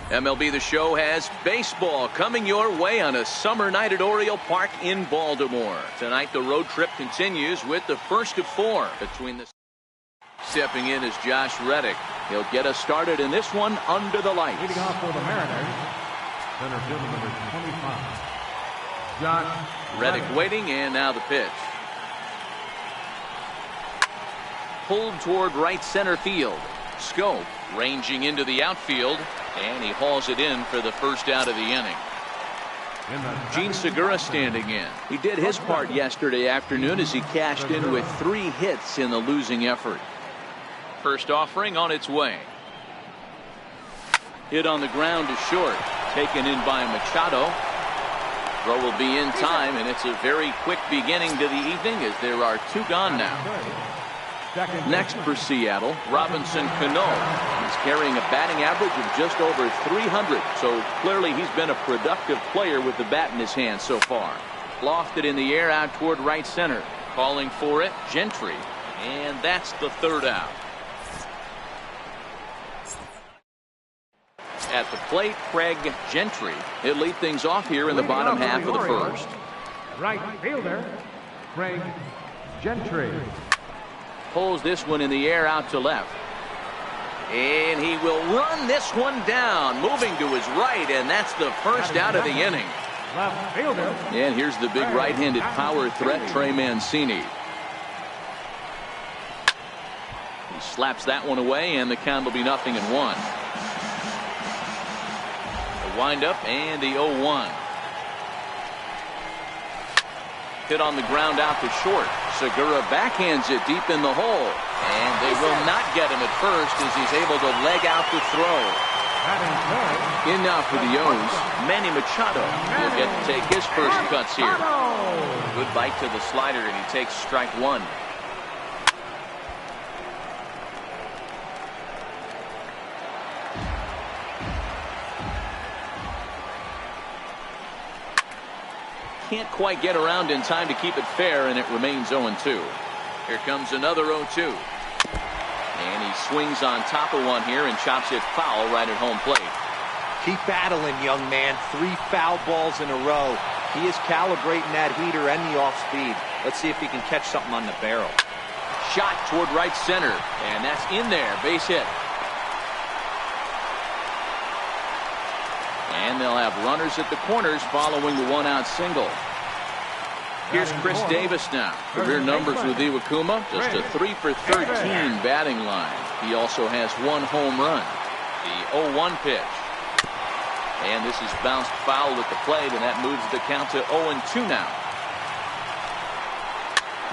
MLB The Show has baseball coming your way on a summer night at Oriole Park in Baltimore. Tonight the road trip continues with the first of 4 between the... Stepping in is Josh Reddick. He'll get us started in this one under the lights. Leading off for the Mariners, center fielder number 25, Josh Reddick waiting, and now the pitch. Pulled toward right center field. Scope ranging into the outfield, and he hauls it in for the first out of the inning. Gene Segura standing in. He did his part yesterday afternoon as he cashed in with 3 hits in the losing effort. First offering on its way. Hit on the ground to short. Taken in by Machado. Throw will be in time, and it's a very quick beginning to the evening as there are 2 gone now. Next for Seattle, Robinson Cano. He's carrying a batting average of just over 300, so clearly he's been a productive player with the bat in his hand so far. Lofted in the air out toward right center. Calling for it, Gentry, and that's the 3rd out. At the plate, Craig Gentry. He'll lead things off here in the bottom half of the first. Right fielder, Craig Gentry. Pulls this one in the air out to left. And he will run this one down, moving to his right, and that's the first out of the inning. Left fielder. And here's the big right-handed power threat, Trey Mancini. He slaps that one away, and the count will be 0-1. The windup and the 0-1. Hit on the ground out to short. Segura backhands it deep in the hole, and they will not get him at first as he's able to leg out the throw. In now for the O's, Manny Machado will get to take his first cuts here. Good bite to the slider, and he takes strike 1. Can't quite get around in time to keep it fair, and it remains 0-2. Here comes another 0-2. And he swings on top of one here and chops it foul right at home plate. Keep battling, young man. 3 foul balls in a row. He is calibrating that heater and the off speed. Let's see if he can catch something on the barrel. Shot toward right center, and that's in there. Base hit. And they'll have runners at the corners following the 1-out single. Here's Chris Davis now. Career numbers with Iwakuma, just a 3 for 13 batting line. He also has 1 home run. The 0-1 pitch. And this is bounced foul at the plate, and that moves the count to 0-2 now.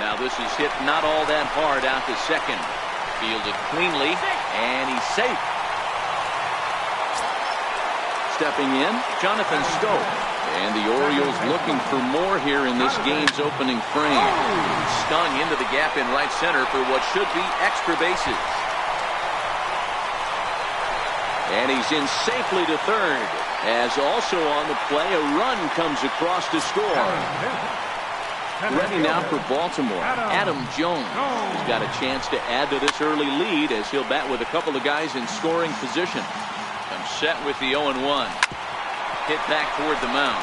Now this is hit not all that hard out to second. Fielded cleanly, and he's safe. Stepping in, Jonathan Scope. And the Orioles looking for more here in this game's opening frame. Stung into the gap in right center for what should be extra bases. And he's in safely to third. As also on the play, a run comes across to score. Ready now for Baltimore, Adam Jones. He's got a chance to add to this early lead as he'll bat with a couple of guys in scoring position. Comes set with the 0-1. Hit back toward the mound.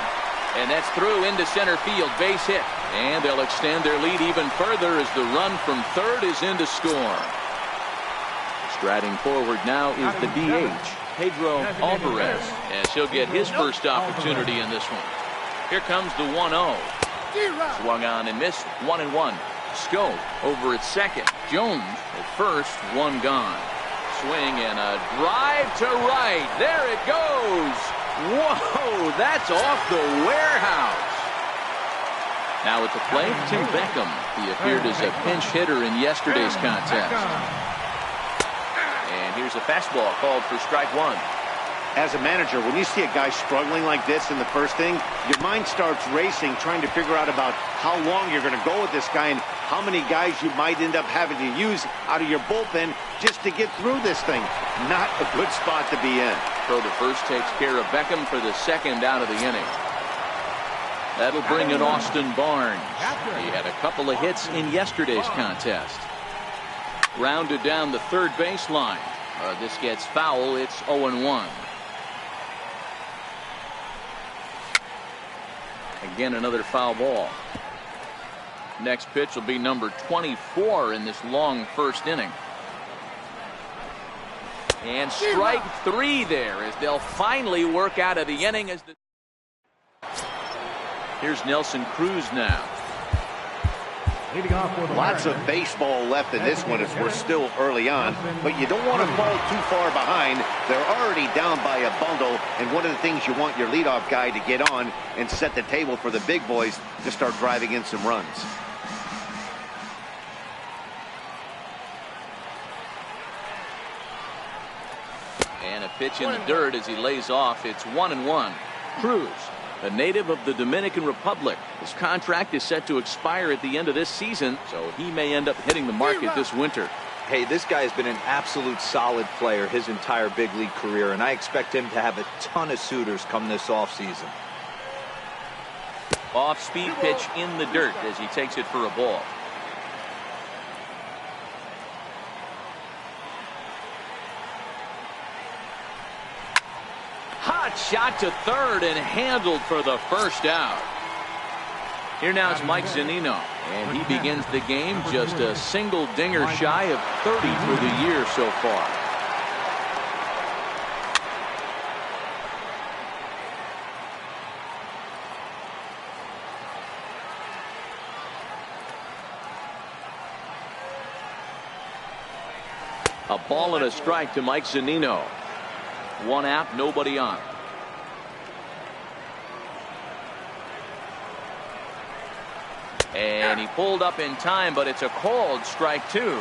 And that's through into center field. Base hit. And they'll extend their lead even further as the run from third is in to score. Striding forward now is the DH, Pedro Alvarez, as he'll get his first opportunity in this one. Here comes the 1-0. Swung on and missed. 1-1. Scope over at second. Jones at first. 1 gone. Swing and a drive to right. There it goes. Whoa, that's off the warehouse. Now at the plate, Tim Beckham. He appeared as a pinch hitter in yesterday's contest. And here's a fastball called for strike 1. As a manager, when you see a guy struggling like this in the first inning, your mind starts racing, trying to figure out about how long you're going to go with this guy and how many guys you might end up having to use out of your bullpen just to get through this thing. Not a good spot to be in. Throw to first takes care of Beckham for the 2nd out of the inning. That'll bring in Austin Barnes. He had a couple of hits in yesterday's contest. Rounded down the third baseline. This gets foul. It's 0-1. Again, another foul ball. Next pitch will be number 24 in this long first inning. And strike 3 there as they'll finally work out of the inning. Here's Nelson Cruz now. Lots of baseball left in this one as we're still early on, but you don't want to fall too far behind. They're already down by a bundle, and one of the things you want your leadoff guy to get on and set the table for the big boys to start driving in some runs. And a pitch in the dirt as he lays off. It's 1-1. Cruz, a native of the Dominican Republic. His contract is set to expire at the end of this season, so he may end up hitting the market this winter. Hey, this guy has been an absolute solid player his entire big league career, and I expect him to have a ton of suitors come this offseason. Off-speed pitch in the dirt as he takes it for a ball. Hot shot to third and handled for the first out. Here now is Mike Zunino, and he begins the game just a single dinger shy of 30 for the year so far. A ball and a strike to Mike Zunino. One out, nobody on. And he pulled up in time, but it's a called strike 2.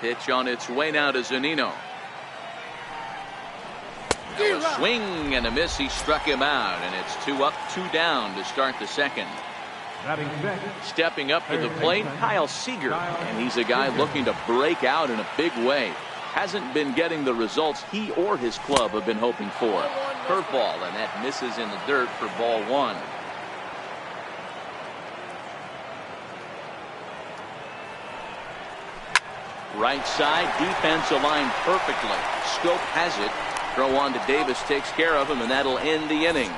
Pitch on its way now to Zunino. A swing and a miss. He struck him out, and it's 2 up, 2 down to start the second. Stepping up to the plate, Kyle Seager, and he's a guy looking to break out in a big way. Hasn't been getting the results he or his club have been hoping for. Curveball, and that misses in the dirt for ball 1. Right side, defense aligned perfectly. Scope has it. Throw on to Davis takes care of him, and that'll end the inning.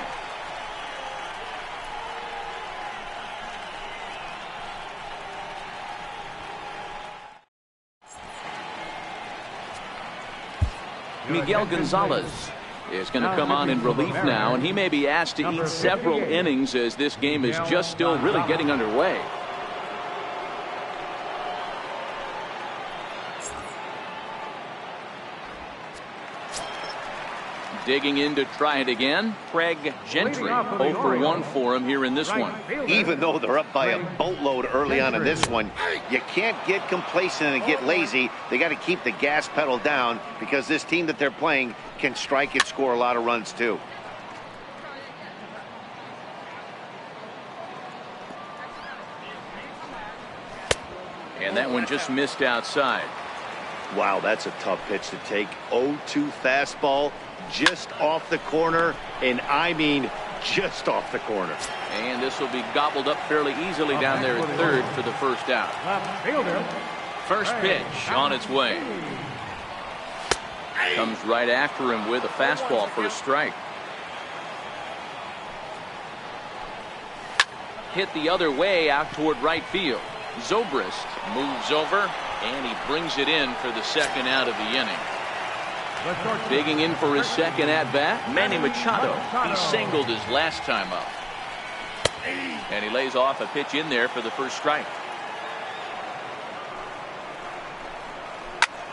Miguel Gonzalez is going to come on in relief now, and he may be asked to eat several innings as this game is just still really getting underway. Digging in to try it again, Craig Gentry. 0 for 1 for him here in this one. Even though they're up by a boatload early on in this one, you can't get complacent and get lazy. They got to keep the gas pedal down because this team that they're playing can strike and score a lot of runs too. And that one just missed outside. Wow, that's a tough pitch to take. 0-2 fastball. Just off the corner, and I mean just off the corner. And this will be gobbled up fairly easily down there at third for the first out. First pitch on its way. Comes right after him with a fastball for a strike. Hit the other way out toward right field. Zobrist moves over, and he brings it in for the second out of the inning. Digging in for his second at-bat, Manny Machado. He singled his last time up. And he lays off a pitch in there for the first strike.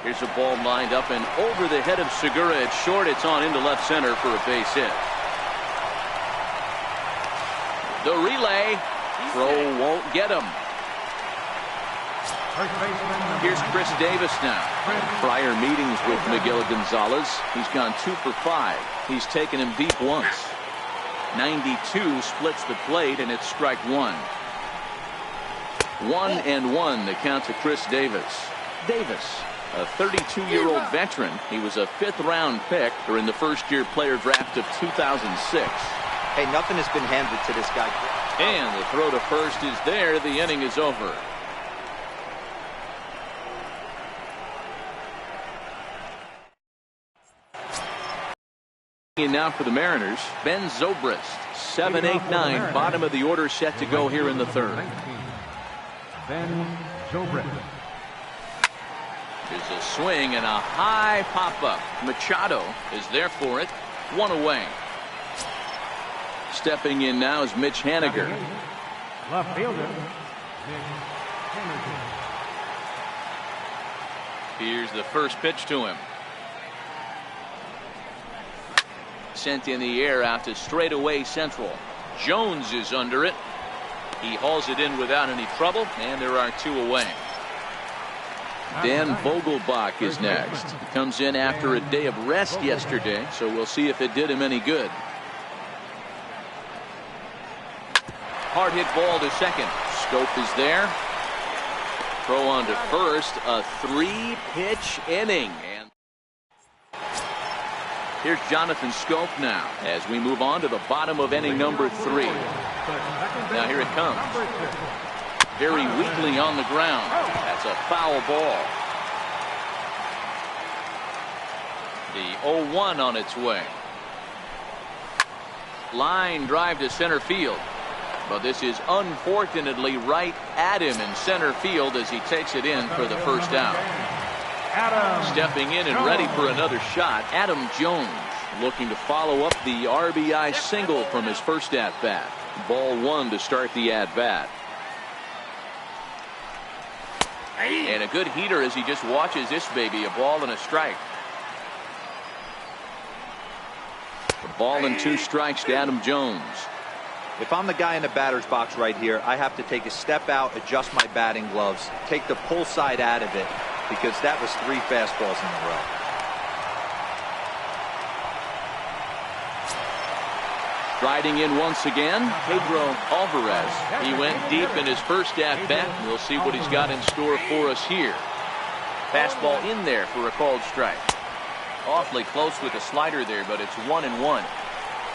Here's a ball lined up and over the head of Segura at short. It's on into left center for a base hit. The relay. Throw won't get him. Here's Chris Davis now. Prior meetings with Miguel Gonzalez, he's gone 2 for 5. He's taken him deep once. 92 splits the plate, and it's strike 1. 1-1 the count to Chris Davis. Davis, a 32-year-old veteran. He was a 5th-round pick during the first-year player draft of 2006. Hey, nothing has been handed to this guy. And the throw to first is there. The inning is over. In now for the Mariners, Ben Zobrist. 7, 8, 9, bottom of the order set to go here in the third. Ben Zobrist. There's a swing and a high pop-up. Machado is there for it. 1 away. Stepping in now is Mitch Haniger. Left fielder, Mitch Haniger. Here's the first pitch to him. Sent in the air out to straightaway central. Jones is under it. He hauls it in without any trouble, and there are 2 away. Dan Vogelbach is next. He comes in after a day of rest yesterday, so we'll see if it did him any good. Hard hit ball to second. Scope is there. Throw on to first. A 3-pitch inning. And here's Jonathan Scope now as we move on to the bottom of inning number 3. Now here it comes. Very weakly on the ground. That's a foul ball. The 0-1 on its way. Line drive to center field. But this is unfortunately right at him in center field as he takes it in for the first out. Stepping in and ready for another shot, Adam Jones, looking to follow up the RBI single from his first at-bat. Ball 1 to start the at-bat. And a good heater as he just watches this baby, a ball and a strike. The ball and 2 strikes to Adam Jones. If I'm the guy in the batter's box right here, I have to take a step out, adjust my batting gloves, take the pull side out of it, because that was 3 fastballs in a row. Striding in once again, Pedro Alvarez. He went deep in his first at-bat. We'll see what he's got in store for us here. Fastball in there for a called strike. Awfully close with the slider there, but it's 1-1.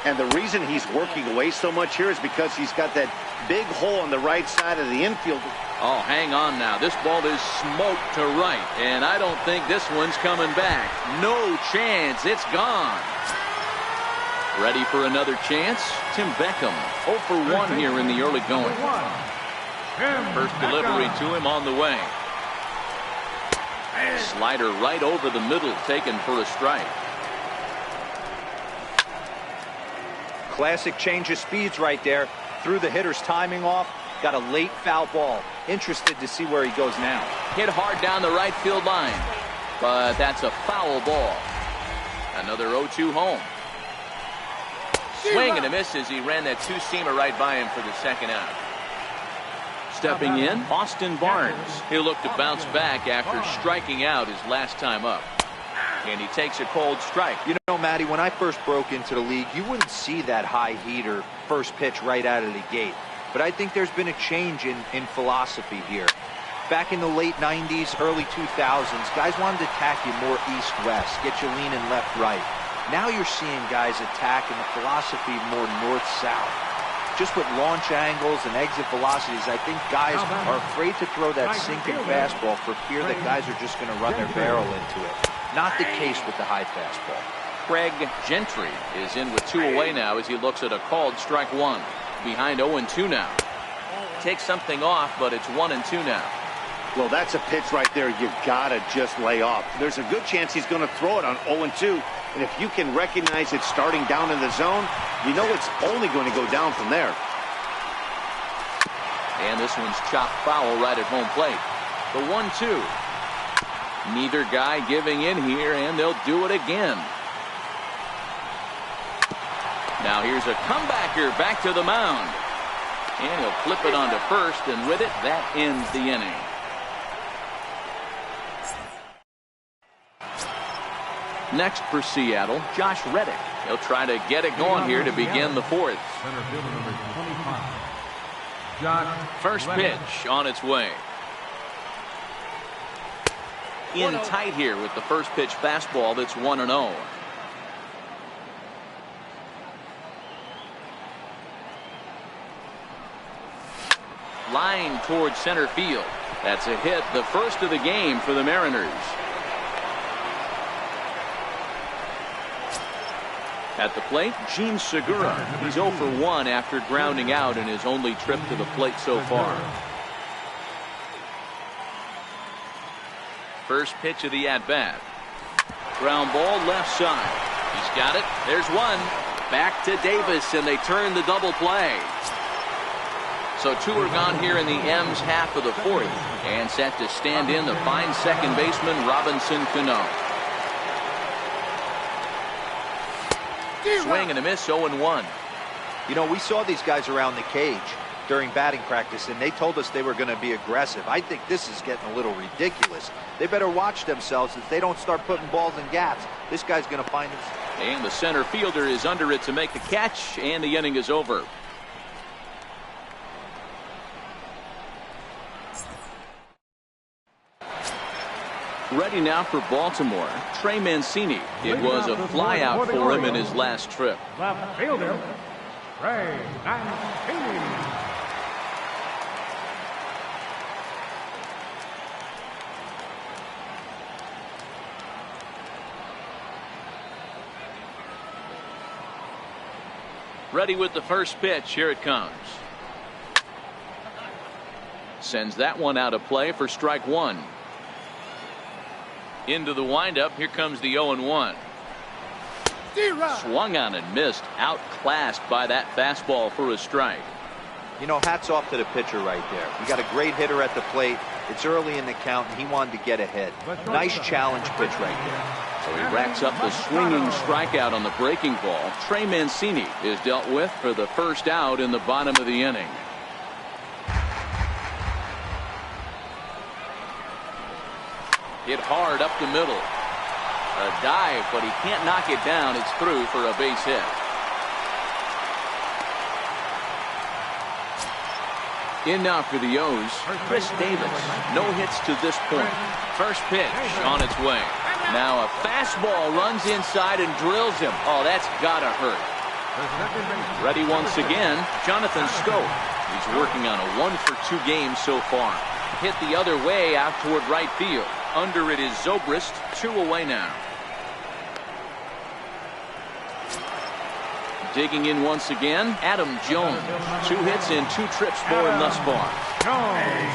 And the reason he's working away so much here is because he's got that big hole on the right side of the infield. Oh, hang on now. This ball is smoked to right, and I don't think this one's coming back. No chance. It's gone. Ready for another chance? Tim Beckham, 0 for 1 here in the early going. First delivery to him on the way. Slider right over the middle, taken for a strike. Classic change of speeds right there. Threw the hitter's timing off. Got a late foul ball. Interested to see where he goes now. Hit hard down the right field line. But that's a foul ball. Another 0-2 home. Swing and a miss as he ran that 2-seamer right by him for the second out. Stepping in, Austin Barnes. He'll look to bounce back after striking out his last time up. And he takes a cold strike. You know, Matty, when I first broke into the league, you wouldn't see that high heater first pitch right out of the gate. But I think there's been a change in philosophy here. Back in the late 90s, early 2000s, guys wanted to attack you more east-west, get you leaning left-right. Now you're seeing guys attack in the philosophy more north-south. Just with launch angles and exit velocities, I think guys are afraid to throw that sinking fastball for fear that guys are just going to run their barrel into it. Not the case with the high fastball. Craig Gentry is in with 2 away now as he looks at a called strike 1. Behind 0-2 now. Takes something off, but it's 1-2 now. Well, that's a pitch right there you gotta just lay off. There's a good chance he's going to throw it on 0-2. And if you can recognize it starting down in the zone, you know it's only going to go down from there. And this one's chopped foul right at home plate. The 1-2. Neither guy giving in here, and they'll do it again. Now here's a comebacker back to the mound. And he'll flip it onto first, and with it, that ends the inning. Next for Seattle, Josh Reddick. He'll try to get it going here to begin the 4th. Center fielder number 25, Josh First pitch on its way. In tight here with the first pitch fastball that's 1-0. Line towards center field. That's a hit, the first of the game for the Mariners. At the plate, Gene Segura. He's 0 for 1 after grounding out in his only trip to the plate so far. First pitch of the at-bat. Ground ball left side. He's got it. There's one. Back to Davis, and they turn the double play. So 2 are gone here in the M's half of the 4th. And set to stand in the fine second baseman, Robinson Cano. Swing and a miss, 0-1. You know, we saw these guys around the cage during batting practice, and they told us they were going to be aggressive. I think this is getting a little ridiculous. They better watch themselves if they don't start putting balls in gaps. This guy's going to find us. And the center fielder is under it to make the catch, and the inning is over. Ready now for Baltimore, Trey Mancini. It was a flyout for him in his last trip. Left fielder, Trey Mancini. Ready with the first pitch. Here it comes. Sends that one out of play for strike 1. Into the windup. Here comes the 0-1. Swung on and missed. Outclassed by that fastball for a strike. You know, hats off to the pitcher right there. You got a great hitter at the plate. It's early in the count, and he wanted to get ahead. Nice challenge pitch right there. So he racks up the swinging strikeout on the breaking ball. Trey Mancini is dealt with for the first out in the bottom of the inning. Hit hard up the middle. A dive, but he can't knock it down. It's through for a base hit. In now for the O's, Chris Davis. No hits to this point. First pitch on its way. Now a fastball runs inside and drills him. Oh, that's gotta hurt. Ready once again, Jonathan Schoop. He's working on a 1-for-2 game so far. Hit the other way out toward right field. Under it is Zobrist, 2 away now. Digging in once again, Adam Jones. 2 hits in 2 trips for him thus far.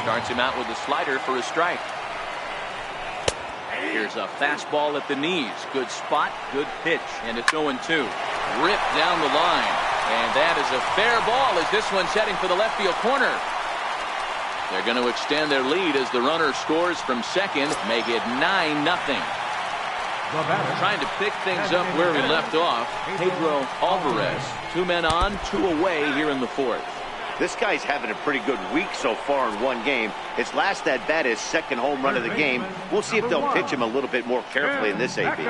Starts him out with a slider for a strike. Here's a fastball at the knees. Good spot, good pitch, and it's 0-2. Ripped down the line. And that is a fair ball as this one's heading for the left field corner. They're going to extend their lead as the runner scores from second, make it 9-0. Trying to pick things up where he left off, Pedro Alvarez. 2 men on, 2 away here in the 4th. This guy's having a pretty good week so far in 1 game. His last at-bat is second home run of the game. We'll see if they'll pitch him a little bit more carefully in this AB.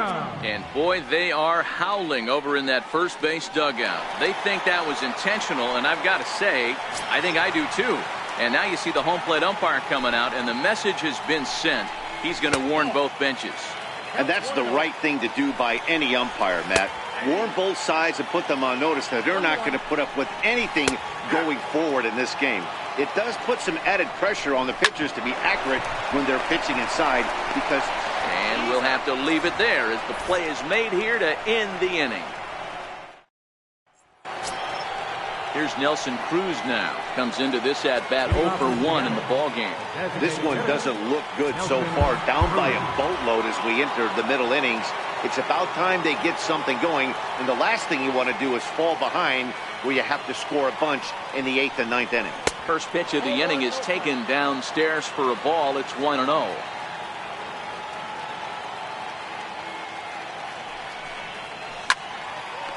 And boy, they are howling over in that first base dugout. They think that was intentional, and I've got to say, I think I do too. And now you see the home plate umpire coming out, and the message has been sent. He's going to warn both benches. And that's the right thing to do by any umpire, Matt. Warn both sides and put them on notice that they're not going to put up with anything going forward in this game. It does put some added pressure on the pitchers to be accurate when they're pitching inside because... And we'll have to leave it there as the play is made here to end the inning. Here's Nelson Cruz now. Comes into this at-bat 0 for 1 in the ballgame. This one doesn't look good so far. Down by a boatload as we enter the middle innings. It's about time they get something going. And the last thing you want to do is fall behind where you have to score a bunch in the 8th and 9th inning. First pitch of the inning is taken downstairs for a ball. It's 1-0.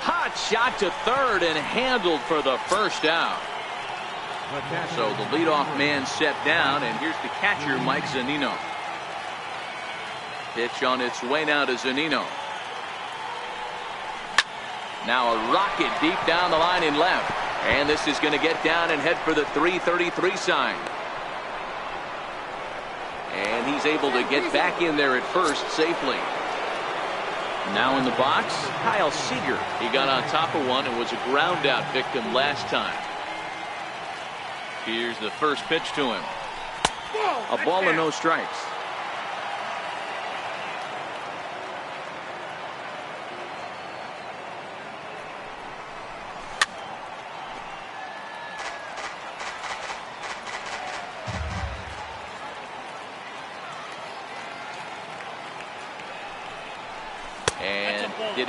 Hot shot to third and handled for the first out. So the leadoff man set down, and here's the catcher, Mike Zunino. Pitch on its way now to Zunino. Now a rocket deep down the line in left. And this is going to get down and head for the 333 sign. And he's able to get back in there at first safely. Now in the box, Kyle Seager. He got on top of one and was a ground out victim last time. Here's the first pitch to him. A ball and no strikes.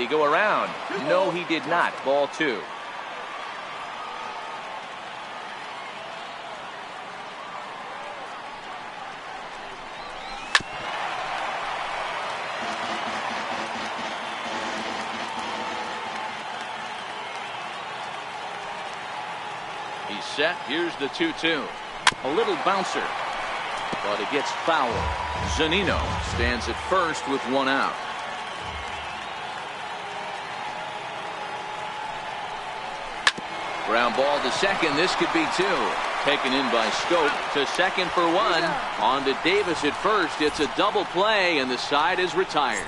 he go around? No, he did not. Ball 2. He's set. Here's the 2-2. A little bouncer, but it gets foul. Zunino stands at first with 1 out. Ground ball to second. This could be 2. Taken in by Scope to second for 1. On to Davis at first. It's a double play, and the side is retired.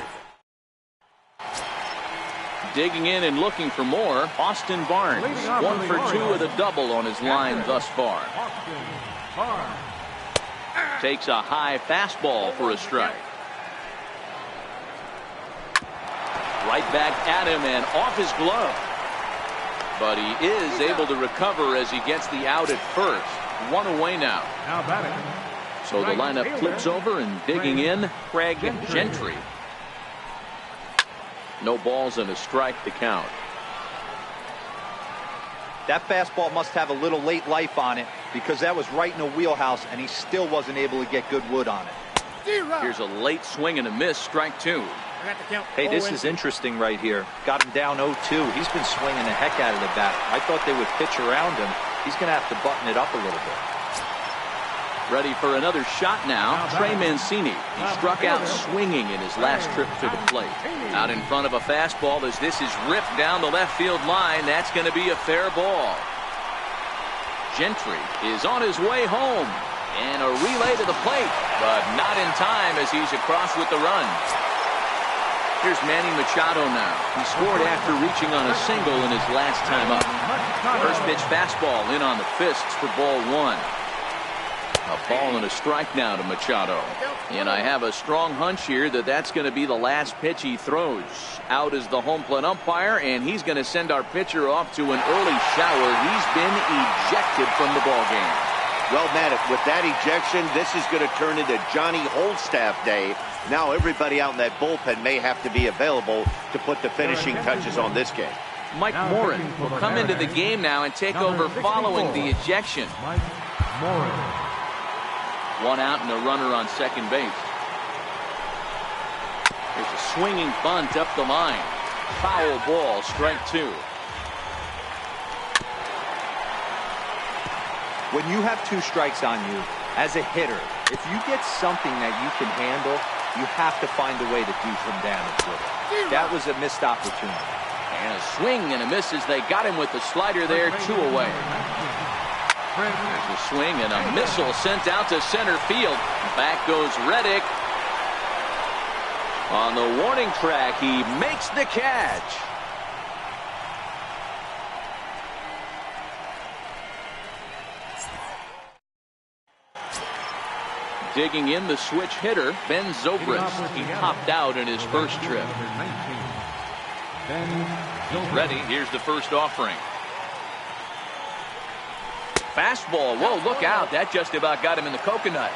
Digging in and looking for more, Austin Barnes. 1 for 2 with a double on his line thus far. Takes a high fastball for a strike. Right back at him and off his glove. But he is able to recover as he gets the out at first. 1 away now. So the lineup flips over, and digging in, Craig Gentry. No balls and a strike to count. That fastball must have a little late life on it, because that was right in the wheelhouse, and he still wasn't able to get good wood on it. Here's a late swing and a miss. Strike 2. Hey, this is interesting right here. Got him down 0-2. He's been swinging the heck out of the bat. I thought they would pitch around him. He's going to have to button it up a little bit. Ready for another shot now. Trey Mancini. He struck out swinging in his last trip to the plate. Out in front of a fastball as this is ripped down the left field line. That's going to be a fair ball. Gentry is on his way home. And a relay to the plate, but not in time as he's across with the run. Here's Manny Machado now. He scored after reaching on a single in his last time up. First pitch fastball in on the fists for ball 1. A ball and a strike now to Machado. And I have a strong hunch here that that's going to be the last pitch he throws. Out is the home plate umpire, and he's going to send our pitcher off to an early shower. He's been ejected from the ballgame. Well, Matt, with that ejection, this is going to turn into Johnny Holdstaff Day. Now everybody out in that bullpen may have to be available to put the finishing touches on this game. Mike Morin will come into the game now and take over following the ejection. Mike Morin. 1 out and a runner on second base. There's a swinging bunt up the line. Foul ball, strike 2. When you have 2 strikes on you, as a hitter, if you get something that you can handle, you have to find a way to do some damage with it. That was a missed opportunity. And a swing and a miss as they got him with the slider there. 2 away. There's a swing and a missile sent out to center field. Back goes Reddick. On the warning track, he makes the catch. Digging in, the switch hitter, Ben Zobrist. He popped out in his first trip. He's ready. Here's the first offering. Fastball. Whoa, look out. That just about got him in the coconut.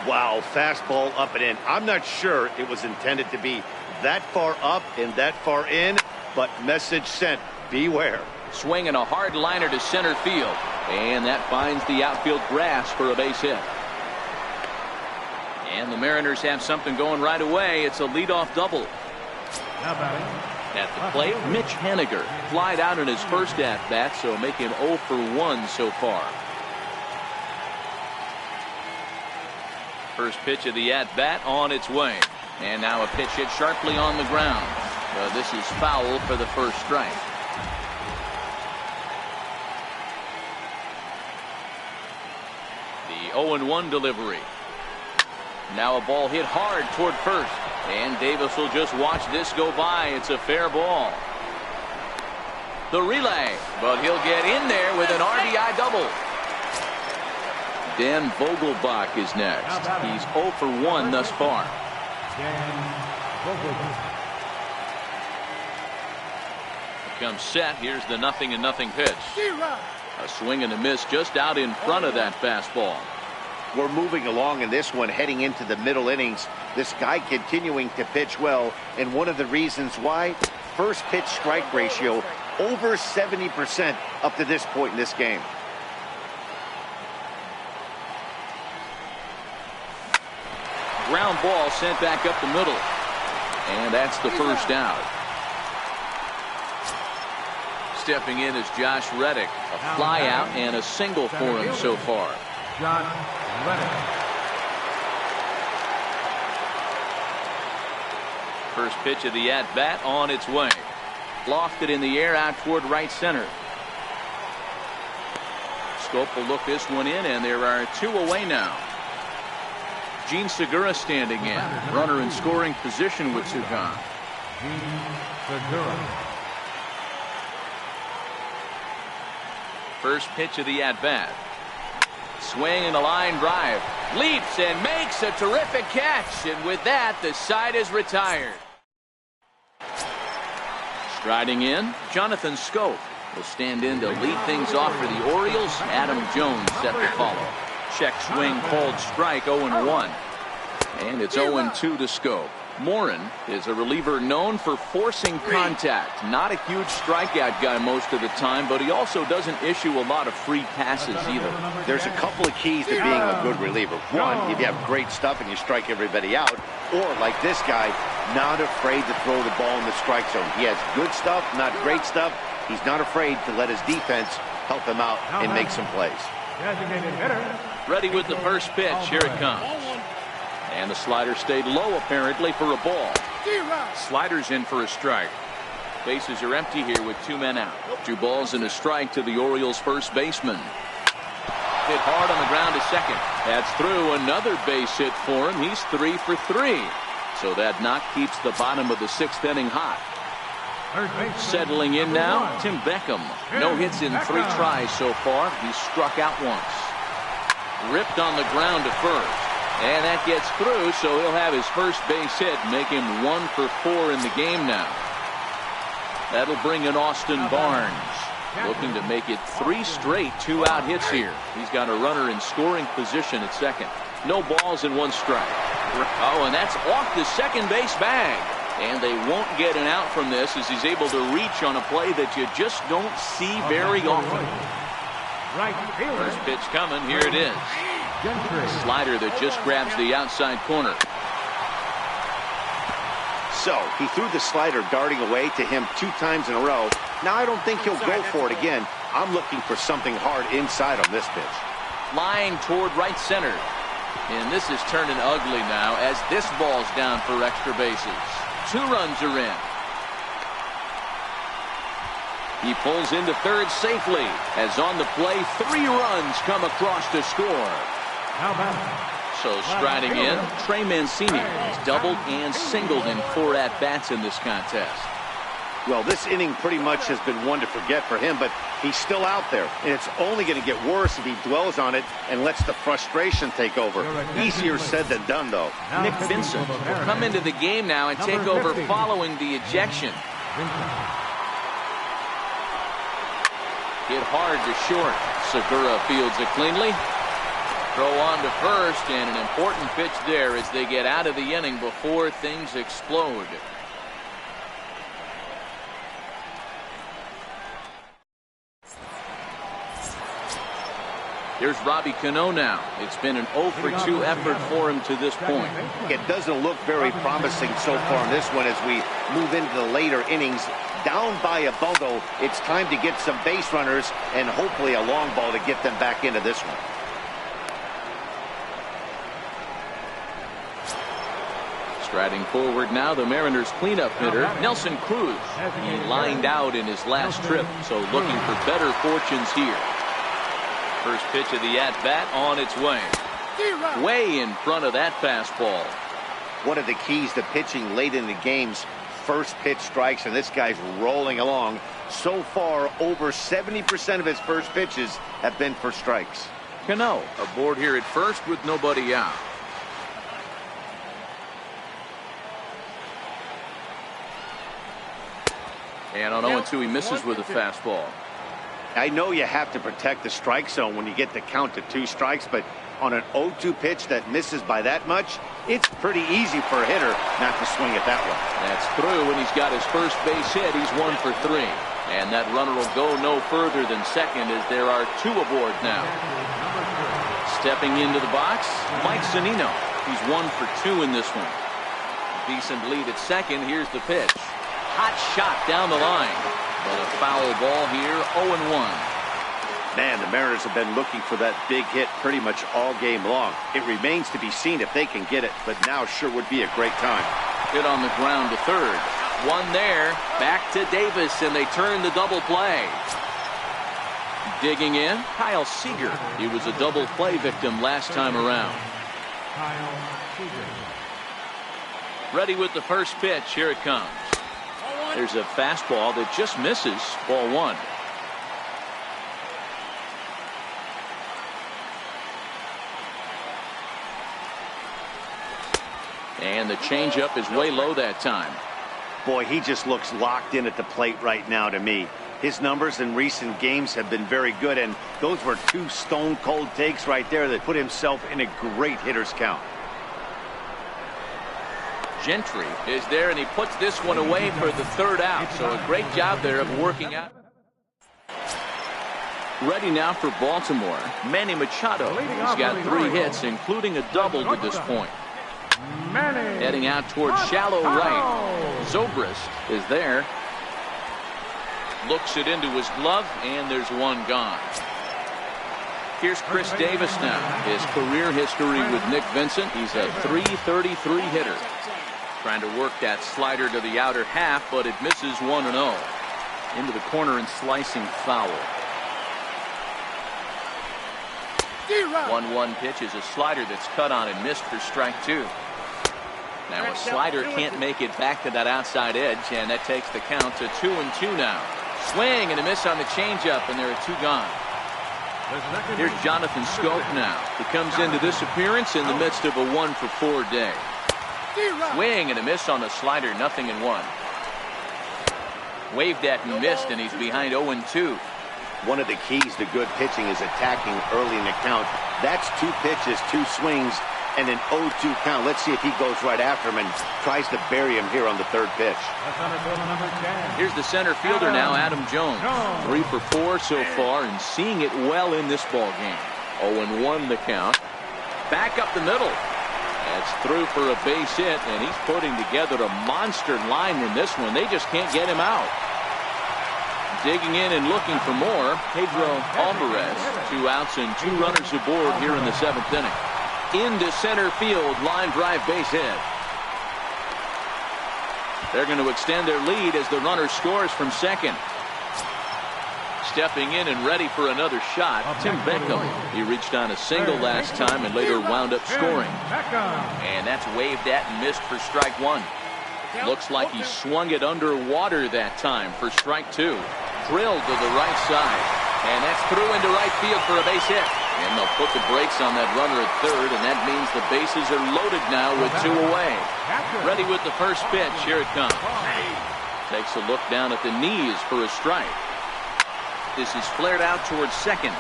Wow, fastball up and in. I'm not sure it was intended to be that far up and that far in, but message sent. Beware. Swinging a hard liner to center field. And that finds the outfield grass for a base hit. And the Mariners have something going right away. It's a leadoff double. At the plate, Mitch Haniger flied out in his first at-bat, so make him 0 for 1 so far. First pitch of the at-bat on its way. And now a pitch hit sharply on the ground. This is foul for the first strike. The 0-1 delivery. Now a ball hit hard toward first. And Davis will just watch this go by. It's a fair ball. The relay. But he'll get in there with an RBI double. Dan Vogelbach is next. He's 0 for 1 thus far. Comes set. Here's the 0-0 pitch. A swing and a miss just out in front of that fastball. We're moving along in this one, heading into the middle innings. This guy continuing to pitch well, and one of the reasons why, first pitch strike ratio over 70% up to this point in this game. Ground ball sent back up the middle. And that's the first out. Stepping in is Josh Reddick. A fly out and a single for him so far. Josh Reddick. First pitch of the at-bat on its way. Lofted in the air out toward right center. Scope will look this one in, and there are two away now. Gene Segura standing in. Runner in scoring position with Sugan. Gene Segura. First pitch of the at-bat. Swing and a line drive. Leaps and makes a terrific catch. And with that, the side is retired. Striding in, Jonathan Scope will stand in to lead things off for the Orioles. Adam Jones set to follow. Check swing called strike, 0-1. And it's 0-2 to Scope. Morin is a reliever known for forcing contact. Not a huge strikeout guy most of the time, but he also doesn't issue a lot of free passes either. There's a couple of keys to being a good reliever. One, if you have great stuff and you strike everybody out, or like this guy, not afraid to throw the ball in the strike zone. He has good stuff, not great stuff. He's not afraid to let his defense help him out and make some plays. Ready with the first pitch. Here it comes. And the slider stayed low apparently for a ball. Slider's in for a strike. Bases are empty here with two men out. 2 balls and a strike to the Orioles first baseman. Hit hard on the ground to second. That's through. Another base hit for him. He's 3 for 3. So that knock keeps the bottom of the 6th inning hot. Settling in now, Tim Beckham. No hits in 3 tries so far. He's struck out once. Ripped on the ground to first. And that gets through, so he'll have his first base hit, make him 1 for 4 in the game now. That'll bring in Austin Barnes, looking to make it 3 straight 2-out hits here. He's got a runner in scoring position at second. No balls and 1 strike. Oh, and that's off the second base bag. And they won't get an out from this as he's able to reach on a play that you just don't see very often. First pitch coming. Here it is. Slider that just grabs the outside corner. So he threw the slider darting away to him 2 times in a row. Now I don't think he'll go for it again. I'm looking for something hard inside on this pitch. Line toward right center. And this is turning ugly now as this ball's down for extra bases. 2 runs are in. He pulls into third safely as on the play 3 runs come across to score. So striding in, Trey Mancini has doubled and singled in 4 at-bats in this contest. Well, this inning pretty much has been one to forget for him, but he's still out there, and it's only going to get worse if he dwells on it and lets the frustration take over. Easier said than done, though. Nick Vincent will come into the game now and take over following the ejection. Hit hard to short. Segura fields it cleanly. Throw on to first, and an important pitch there as they get out of the inning before things explode. Here's Robbie Cano now. It's been an 0 for 2 effort for him to this point. It doesn't look very promising so far in this one as we move into the later innings. Down by a bundle, it's time to get some base runners and hopefully a long ball to get them back into this one. Striding forward now, the Mariners cleanup hitter, Nelson Cruz. He lined out in his last trip, so looking for better fortunes here. First pitch of the at-bat on its way. Way in front of that fastball. One of the keys to pitching late in the game's first pitch strikes, and this guy's rolling along. So far, over 70% of his first pitches have been for strikes. Cano aboard here at first with nobody out. And on 0-2, he misses with a fastball. I know you have to protect the strike zone when you get the count to 2 strikes, but On an 0-2 pitch that misses by that much, it's pretty easy for a hitter not to swing at that one. That's through, and he's got his first base hit. He's 1 for 3. And that runner will go no further than second as there are 2 aboard now. Stepping into the box, Mike Zunino. He's 1 for 2 in this one. Decent lead at second. Here's the pitch. Hot shot down the line. But a foul ball here, 0-1. Man, the Mariners have been looking for that big hit pretty much all game long. It remains to be seen if they can get it, but now sure would be a great time. Hit on the ground to third. One there. Back to Davis, and they turn the double play. Digging in, Kyle Seager. He was a double play victim last time around. Kyle Seager. Ready with the first pitch. Here it comes. There's a fastball that just misses. Ball 1. And the changeup is way low that time. Boy, he just looks locked in at the plate right now to me. His numbers in recent games have been very good, and those were 2 stone-cold takes right there that put himself in a great hitter's count. Gentry is there, and he puts this one away for the 3rd out. So a great job there of working out. Ready now for Baltimore, Manny Machado. He's got 3 hits, including a double to this point. Heading out towards shallow right. Zobrist is there. Looks it into his glove, and there's one gone. Here's Chris Davis now. His career history with Nick Vincent. He's a .333 hitter. Trying to work that slider to the outer half, but it misses 1-0. Into the corner and slicing foul. 1-1 pitch is a slider that's cut on and missed for strike 2. Now a slider can't make it back to that outside edge, and that takes the count to 2-2 now. Swing and a miss on the changeup, and there are 2 gone. Here's Jonathan Scope now. He comes into this appearance in the midst of a 1 for 4 day. Swing and a miss on the slider, 0-1. Waved at and missed, and he's behind 0-2. One of the keys to good pitching is attacking early in the count. That's 2 pitches, 2 swings, and an 0-2 count. Let's see if he goes right after him and tries to bury him here on the 3rd pitch. Here's the center fielder now, Adam Jones. 3 for 4 so far, and seeing it well in this ball game. 0-1 the count. Back up the middle. That's through for a base hit, and he's putting together a monster line in this one. They just can't get him out. Digging in and looking for more, Pedro Alvarez. 2 outs and 2 runners aboard here in the 7th inning. Into center field, line drive base hit. They're going to extend their lead as the runner scores from second. Stepping in and ready for another shot, Tim Beckham. He reached on a single last time and later wound up scoring. And that's waved at and missed for strike 1. Looks like he swung it underwater that time for strike 2. Drilled to the right side. And that's through into right field for a base hit. And they'll put the brakes on that runner at 3rd, and that means the bases are loaded now with 2 away. Ready with the first pitch. Here it comes. Takes a look down at the knees for a strike. This is flared out towards second.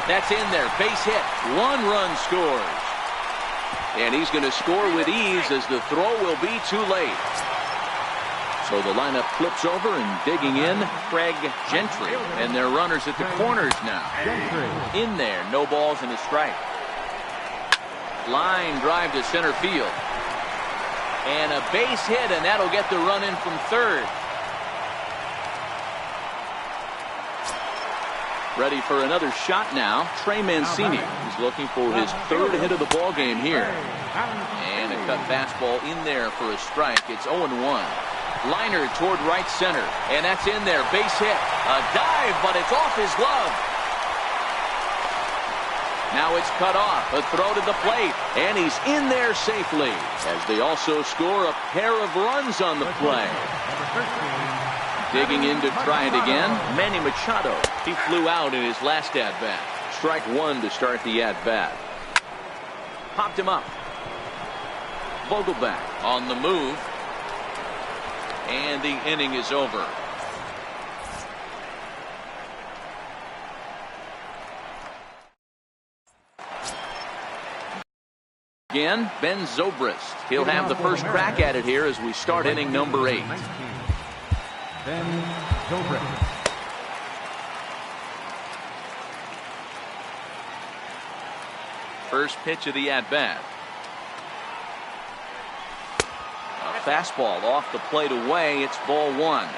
That's in there. Base hit. 1 run scores. And he's going to score with ease as the throw will be too late. So the lineup flips over, and digging in, Craig Gentry. And their runners at the corners now. In there, no balls and a strike. Line drive to center field. And a base hit, and that'll get the run in from 3rd. Ready for another shot now, Trey Mancini. He's looking for his 3rd hit of the ball game here. And a cut fastball in there for a strike. It's 0-1. Liner toward right center, and that's in there. Base hit. A dive, but it's off his glove. Now it's cut off. A throw to the plate, and he's in there safely as they also score a pair of runs on the play. Digging in to try it again, Manny Machado. He flew out in his last at-bat. Strike 1 to start the at-bat. Popped him up. Vogelback on the move. And the inning is over. Again, Ben Zobrist. He'll have the first crack at it here as we start inning number 8. Ben Zobrist. First pitch of the at-bat. A fastball off the plate away. It's ball 1.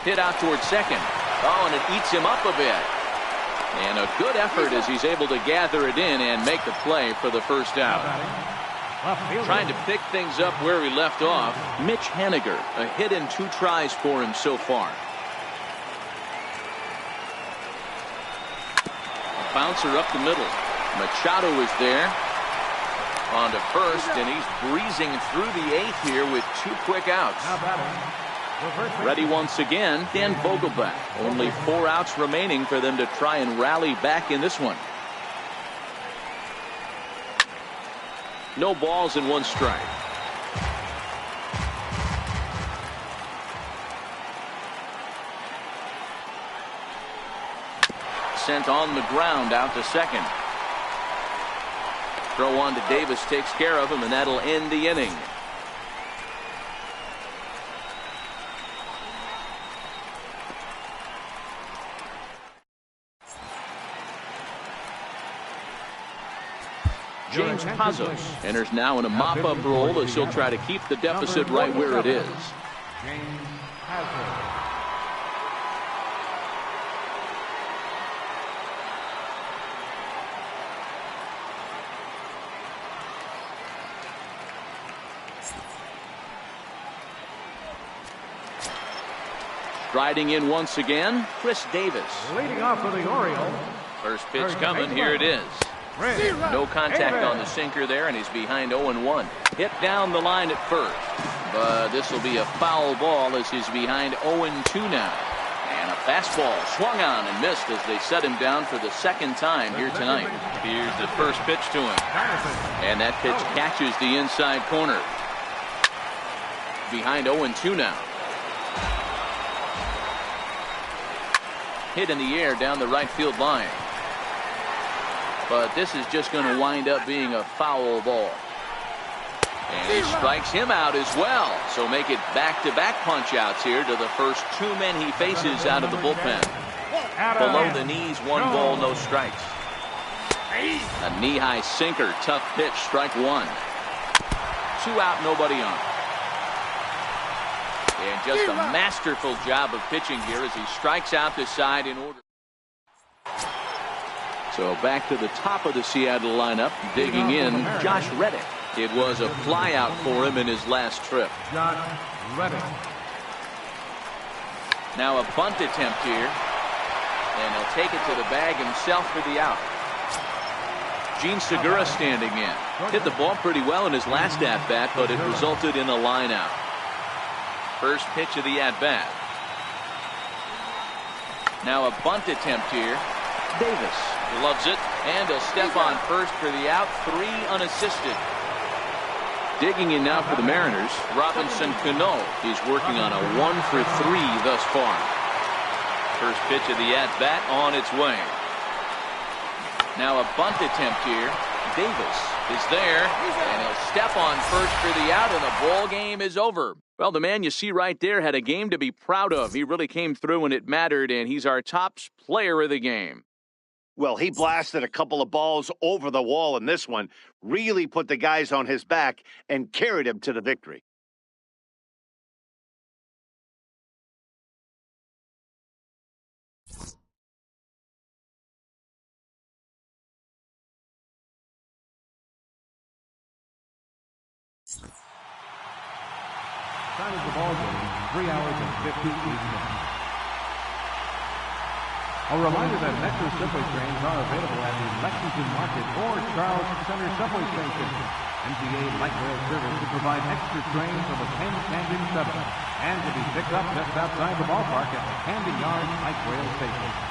Hit out towards second. Oh, and it eats him up a bit. And a good effort as he's able to gather it in and make the play for the first out. Trying to pick things up where he left off, Mitch Haniger. A hit and 2 tries for him so far. A bouncer up the middle. Machado is there. On to first, and he's breezing through the 8th here with 2 quick outs. Ready once again, Dan Vogelbach. Only 4 outs remaining for them to try and rally back in this one. No balls and 1 strike. Sent on the ground out to second. Throw on to Davis takes care of him, and that'll end the inning. James Pazos enters now in a mop-up role as he'll try to keep the deficit right where it is. James Pazos. Striding in once again, Chris Davis. Leading off for the Orioles. First pitch coming, here it is. No contact on the sinker there, and he's behind 0-1. Hit down the line at first, but this will be a foul ball as he's behind 0-2 now. And a fastball swung on and missed as they set him down for the second time here tonight. Here's the first pitch to him, and that pitch catches the inside corner. Behind 0-2 now. Hit in the air down the right field line. But this is just going to wind up being a foul ball. And he strikes him out as well. So make it back-to-back punch-outs here to the first 2 men he faces out of the bullpen. Below the knees, 1 ball, no strikes. A knee-high sinker, tough pitch, strike 1. 2 out, nobody on. And just a masterful job of pitching here as he strikes out the side in order. So back to the top of the Seattle lineup, digging in, Josh Reddick. It was a flyout for him in his last trip. Josh Reddick. Now a bunt attempt here, and he'll take it to the bag himself for the out. Gene Segura standing in. Hit the ball pretty well in his last at-bat, but it resulted in a line out. First pitch of the at-bat. Now a bunt attempt here. Davis loves it, and he'll step on first for the out. 3 unassisted. Digging in now for the Mariners, Robinson Cano. He's working on a 1 for 3 thus far. First pitch of the at-bat on its way. Now a bunt attempt here. Davis is there, and he'll step on first for the out, and the ball game is over. Well, the man you see right there had a game to be proud of. He really came through when it mattered, and he's our top player of the game. Well, he blasted a couple of balls over the wall in this one, really put the guys on his back and carried him to the victory. Time of the ball game, 3 hours and 58 minutes. A reminder that Metro Subway trains are available at the Lexington Market or Charles Center Subway Station. MTA Light Rail Service to provide extra trains on the Penn Canyon 7 and to be picked up just outside the ballpark at the Camden Yards Light Rail Station.